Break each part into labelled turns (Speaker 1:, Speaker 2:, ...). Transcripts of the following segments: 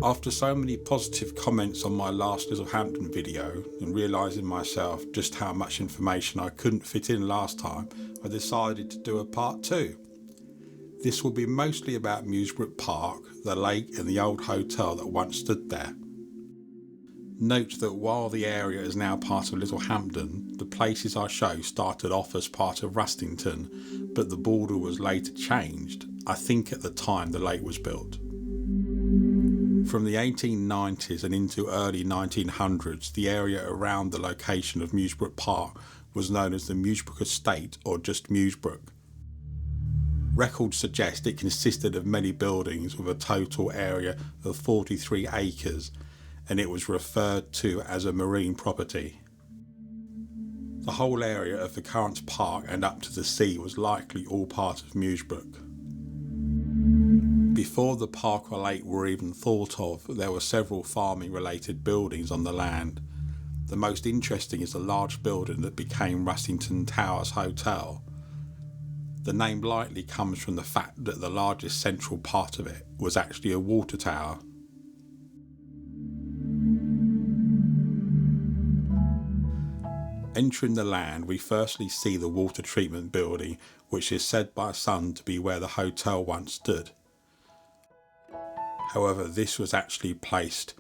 Speaker 1: After so many positive comments on my last Littlehampton video and realising myself just how much information I couldn't fit in last time, I decided to do a part 2. This will be mostly about Mewsbrook Park, the lake and the old hotel that once stood there. Note that while the area is now part of Littlehampton, the places I show started off as part of Rustington, but the border was later changed, I think at the time the lake was built. From the 1890s and into early 1900s, the area around the location of Mewsbrook Park was known as the Mewsbrook Estate or just Mewsbrook. Records suggest it consisted of many buildings with a total area of 43 acres, and it was referred to as a marine property. The whole area of the current park and up to the sea was likely all part of Mewsbrook. Before the park or lake were even thought of, there were several farming related buildings on the land. The most interesting is the large building that became Rustington Towers Hotel. The name likely comes from the fact that the largest central part of it was actually a water tower. Entering the land, we firstly see the water treatment building, which is said by some to be where the hotel once stood. However, this was actually placed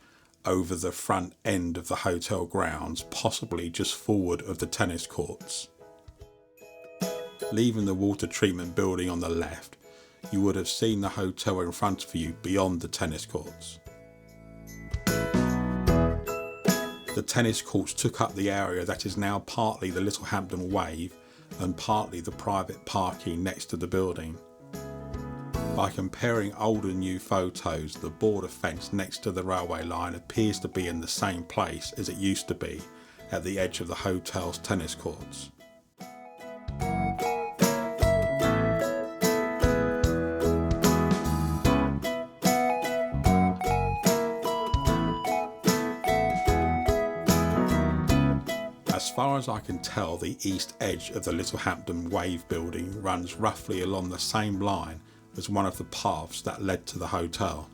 Speaker 1: over the front end of the hotel grounds, possibly just forward of the tennis courts. Leaving the water treatment building on the left, you would have seen the hotel in front of you beyond the tennis courts. The tennis courts took up the area that is now partly the Littlehampton Wave and partly the private parking next to the building. By comparing old and new photos, the border fence next to the railway line appears to be in the same place as it used to be, at the edge of the hotel's tennis courts. As far as I can tell, the east edge of the Littlehampton Wave building runs roughly along the same line as one of the paths that led to the hotel.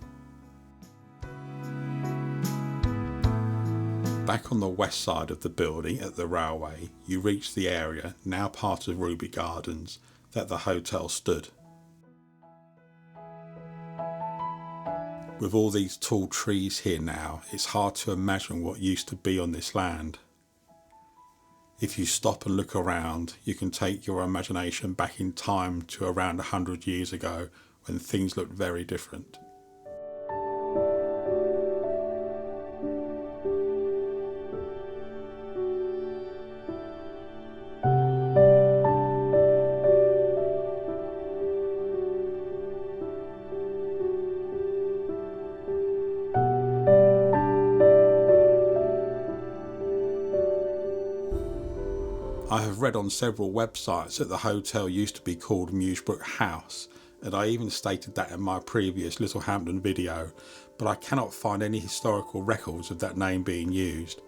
Speaker 1: Back on the west side of the building at the railway, you reach the area, now part of Ruby Gardens, that the hotel stood. With all these tall trees here now, it's hard to imagine what used to be on this land. If you stop and look around, you can take your imagination back in time to around 100 years ago when things looked very different. I have read on several websites that the hotel used to be called Mewsbrook House, and I even stated that in my previous Littlehampton video, but I cannot find any historical records of that name being used.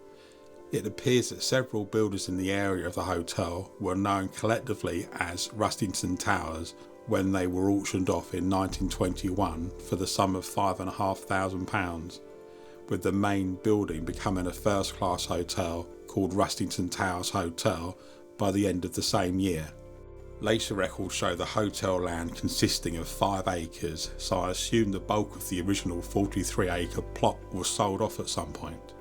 Speaker 1: It appears that several builders in the area of the hotel were known collectively as Rustington Towers when they were auctioned off in 1921 for the sum of £5,500, with the main building becoming a first-class hotel called Rustington Towers Hotel by the end of the same year. Later records show the hotel land consisting of 5 acres, so I assume the bulk of the original 43-acre plot was sold off at some point.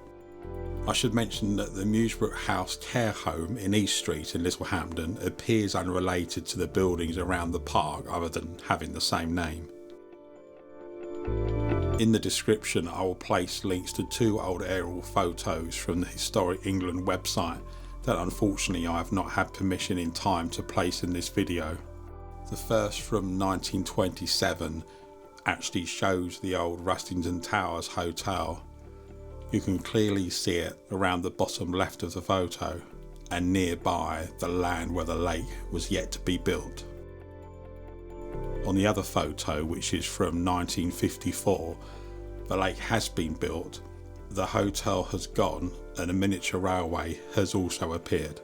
Speaker 1: I should mention that the Mewsbrook House care home in East Street in Littlehampton appears unrelated to the buildings around the park other than having the same name. In the description I will place links to 2 old aerial photos from the Historic England website that unfortunately I have not had permission in time to place in this video. The first, from 1927, actually shows the old Rustington Towers Hotel. You can clearly see it around the bottom left of the photo, and nearby the land where the lake was yet to be built. On the other photo, which is from 1954, the lake has been built, the hotel has gone, and a miniature railway has also appeared.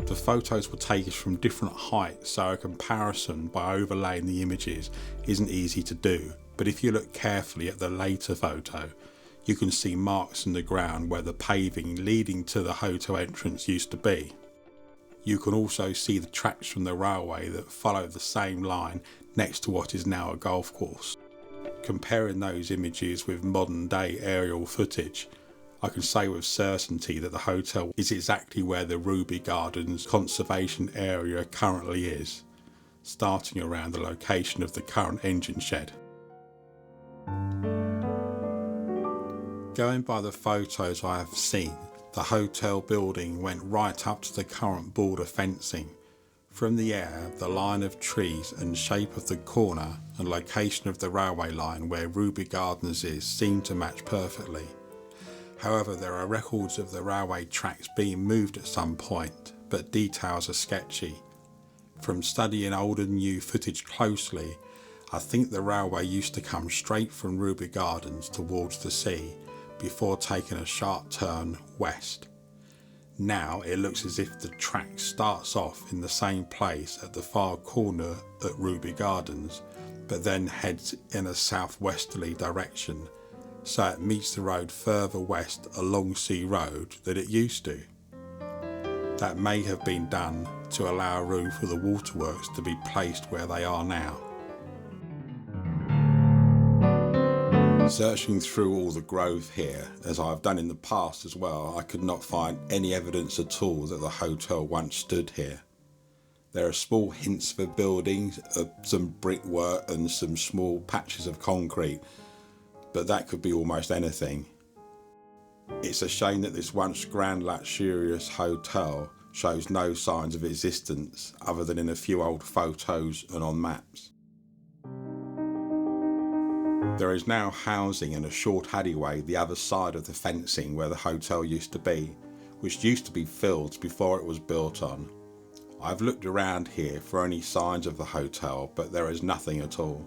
Speaker 1: The photos were taken from different heights, so a comparison by overlaying the images isn't easy to do, but if you look carefully at the later photo, you can see marks in the ground where the paving leading to the hotel entrance used to be. You can also see the tracks from the railway that follow the same line next to what is now a golf course. Comparing those images with modern day aerial footage, I can say with certainty that the hotel is exactly where the Ruby Gardens conservation area currently is, starting around the location of the current engine shed. Going by the photos I have seen, the hotel building went right up to the current border fencing. From the air, the line of trees and shape of the corner and location of the railway line where Ruby Gardens is seem to match perfectly. However, there are records of the railway tracks being moved at some point, but details are sketchy. From studying old and new footage closely, I think the railway used to come straight from Ruby Gardens towards the sea before taking a sharp turn west. Now it looks as if the track starts off in the same place at the far corner at Ruby Gardens, but then heads in a southwesterly direction, so it meets the road further west along Sea Road than it used to. That may have been done to allow room for the waterworks to be placed where they are now. Searching through all the growth here, as I've done in the past as well, I could not find any evidence at all that the hotel once stood here. There are small hints of a building, some brickwork and some small patches of concrete, but that could be almost anything. It's a shame that this once grand luxurious hotel shows no signs of existence other than in a few old photos and on maps. There is now housing in a short alleyway the other side of the fencing where the hotel used to be, which used to be fields before it was built on. I've looked around here for any signs of the hotel, but there is nothing at all.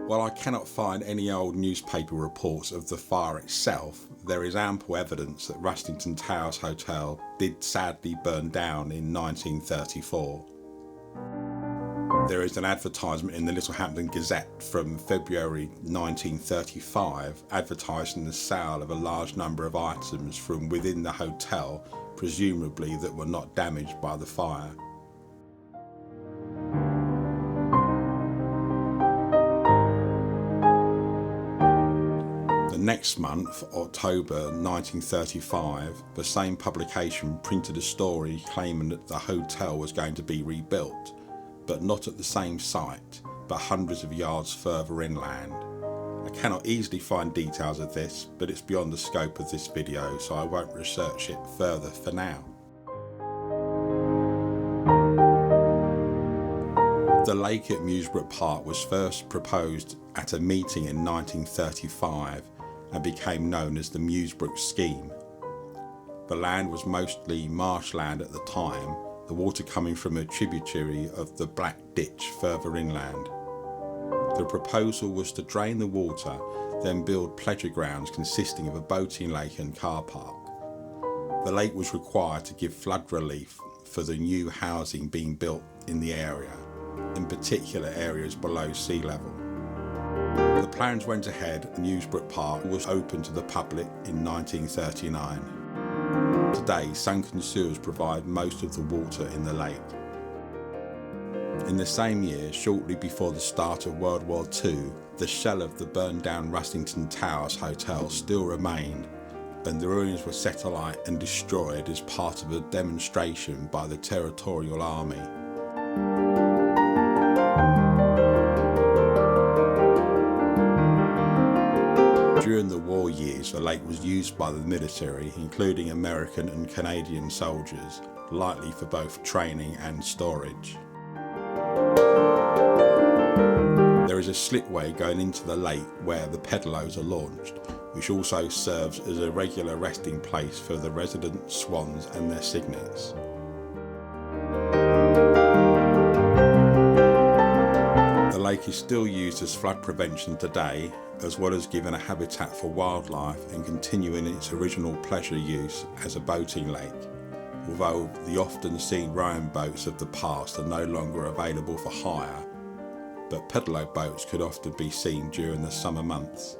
Speaker 1: While I cannot find any old newspaper reports of the fire itself, there is ample evidence that Rustington Towers Hotel did sadly burn down in 1934. There is an advertisement in the Littlehampton Gazette from February 1935 advertising the sale of a large number of items from within the hotel, presumably that were not damaged by the fire. The next month, October 1935, the same publication printed a story claiming that the hotel was going to be rebuilt, but not at the same site, but hundreds of yards further inland. I cannot easily find details of this, but it's beyond the scope of this video, so I won't research it further for now. The lake at Mewsbrook Park was first proposed at a meeting in 1935 and became known as the Mewsbrook scheme. The land was mostly marshland at the time, the water coming from a tributary of the Black Ditch further inland. The proposal was to drain the water, then build pleasure grounds consisting of a boating lake and car park. The lake was required to give flood relief for the new housing being built in the area, in particular areas below sea level. The plans went ahead and Mewsbrook Park was opened to the public in 1939. Today, sunken sewers provide most of the water in the lake. In the same year, shortly before the start of World War II, the shell of the burned down Rustington Towers Hotel still remained, and the ruins were set alight and destroyed as part of a demonstration by the Territorial Army. During the war years, the lake was used by the military, including American and Canadian soldiers, likely for both training and storage. There is a slipway going into the lake where the pedalows are launched, which also serves as a regular resting place for the resident swans and their cygnets. The lake is still used as flood prevention today, as well as giving a habitat for wildlife and continuing its original pleasure use as a boating lake. although the often seen rowing boats of the past are no longer available for hire, but pedalo boats could often be seen during the summer months.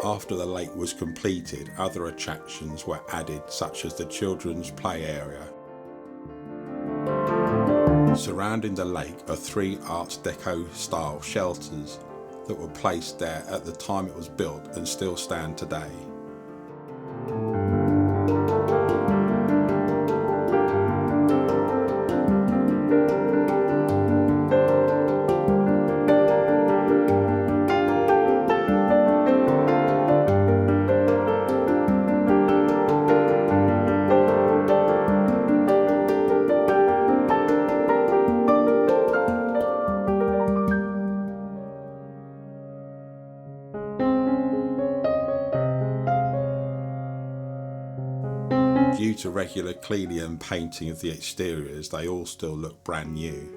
Speaker 1: After the lake was completed, other attractions were added, such as the children's play area. Surrounding the lake are 3 Art Deco style shelters that were placed there at the time it was built and still stand today. Due to regular cleaning and painting of the exteriors, they all still look brand new,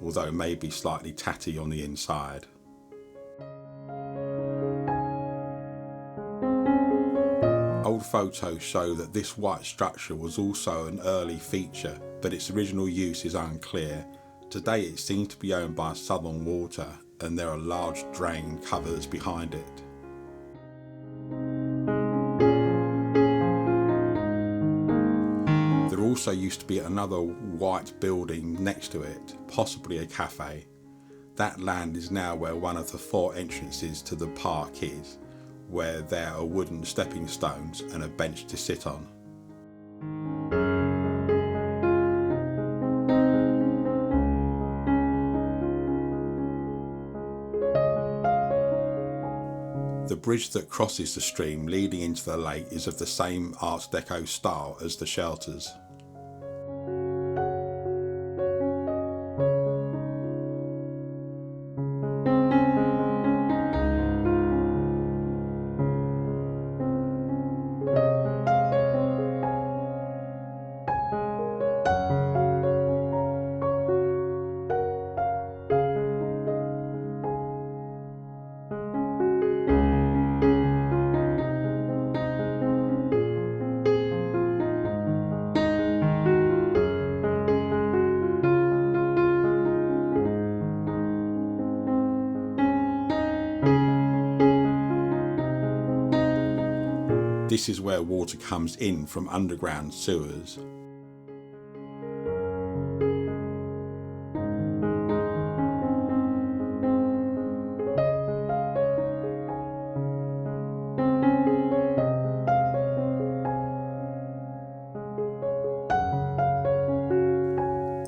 Speaker 1: although maybe slightly tatty on the inside. Old photos show that this white structure was also an early feature, but its original use is unclear. Today it seems to be owned by Southern Water, and there are large drain covers behind it. There also used to be another white building next to it, possibly a cafe. That land is now where one of the 4 entrances to the park is, where there are wooden stepping stones and a bench to sit on. The bridge that crosses the stream leading into the lake is of the same Art Deco style as the shelters. This is where water comes in from underground sewers.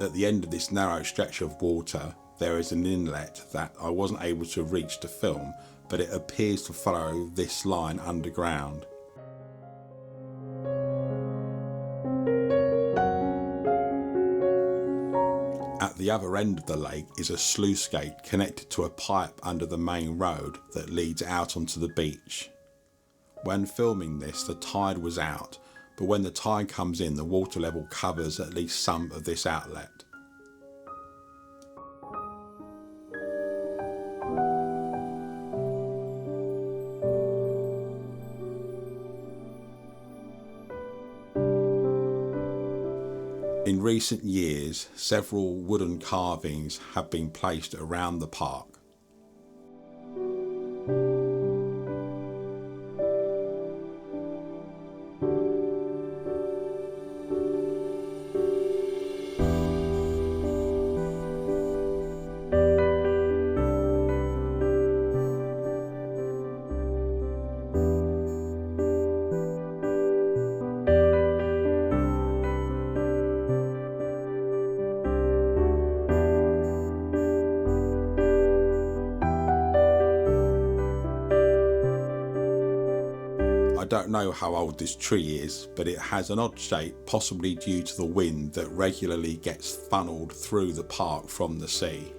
Speaker 1: At the end of this narrow stretch of water, there is an inlet that I wasn't able to reach to film, but it appears to follow this line underground. At the other end of the lake is a sluice gate connected to a pipe under the main road that leads out onto the beach. When filming this, the tide was out, but when the tide comes in, the water level covers at least some of this outlet. In recent years, several wooden carvings have been placed around the park. I don't know how old this tree is, but it has an odd shape, possibly due to the wind that regularly gets funneled through the park from the sea.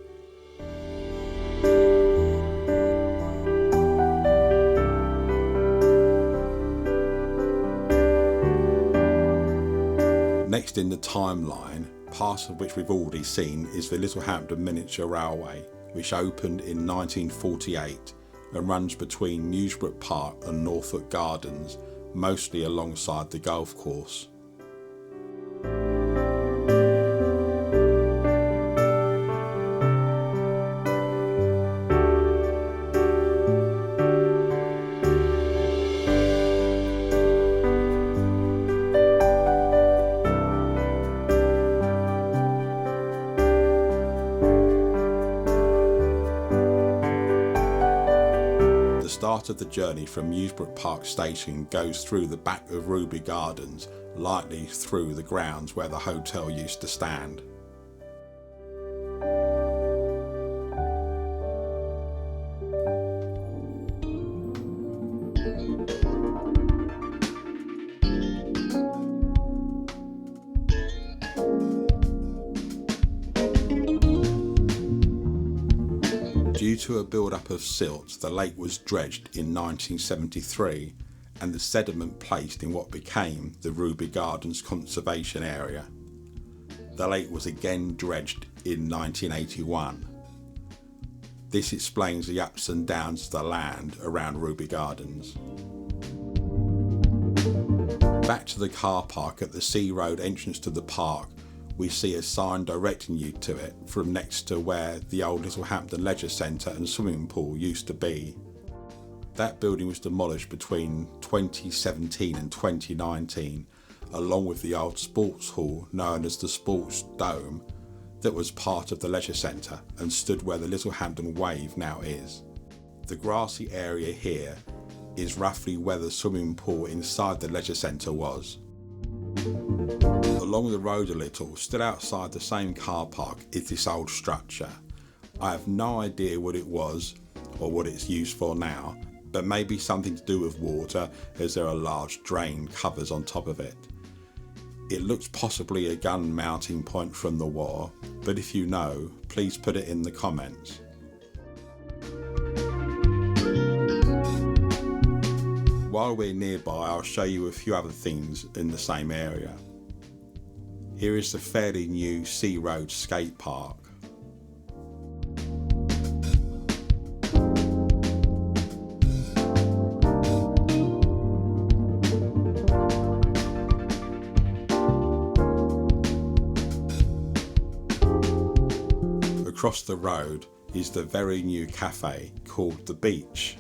Speaker 1: Next in the timeline, part of which we've already seen, is the Littlehampton Miniature Railway, which opened in 1948 and runs between Mewsbrook Park and Norfolk Gardens, mostly alongside the golf course. The start of the journey from Mewsbrook Park station goes through the back of Ruby Gardens, lightly through the grounds where the hotel used to stand. Due to a build-up of silt, the lake was dredged in 1973 and the sediment placed in what became the Ruby Gardens Conservation Area. The lake was again dredged in 1981. This explains the ups and downs of the land around Ruby Gardens. Back to the car park at the Sea Road entrance to the park, we see a sign directing you to it from next to where the old Littlehampton Leisure Centre and swimming pool used to be. That building was demolished between 2017 and 2019, along with the old sports hall known as the Sports Dome that was part of the leisure centre and stood where the Littlehampton Wave now is. The grassy area here is roughly where the swimming pool inside the leisure centre was. Along the road a little, still outside the same car park, is this old structure. I have no idea what it was or what it's used for now, but maybe something to do with water, as there are large drain covers on top of it. It looks possibly a gun mounting point from the war, but if you know, please put it in the comments. While we're nearby, I'll show you a few other things in the same area. Here is the fairly new Sea Road skate park. Across the road is the very new cafe called The Beach.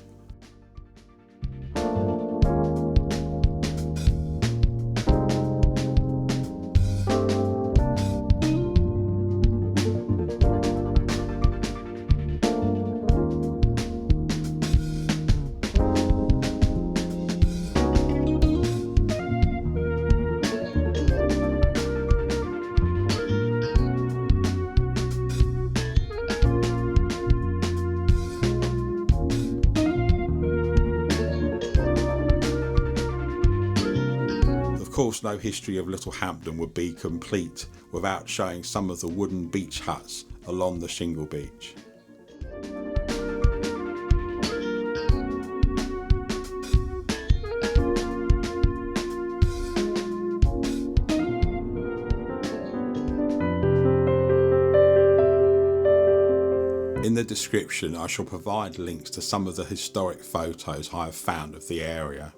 Speaker 1: Of course, no history of Littlehampton would be complete without showing some of the wooden beach huts along the shingle beach. In the description, I shall provide links to some of the historic photos I have found of the area.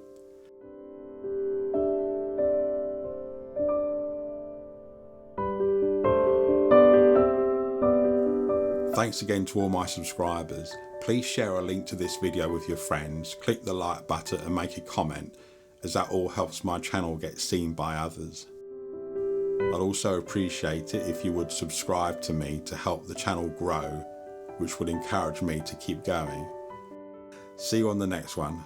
Speaker 1: Thanks again to all my subscribers. Please share a link to this video with your friends, click the like button and make a comment, as that all helps my channel get seen by others. I'd also appreciate it if you would subscribe to me to help the channel grow, which would encourage me to keep going. See you on the next one.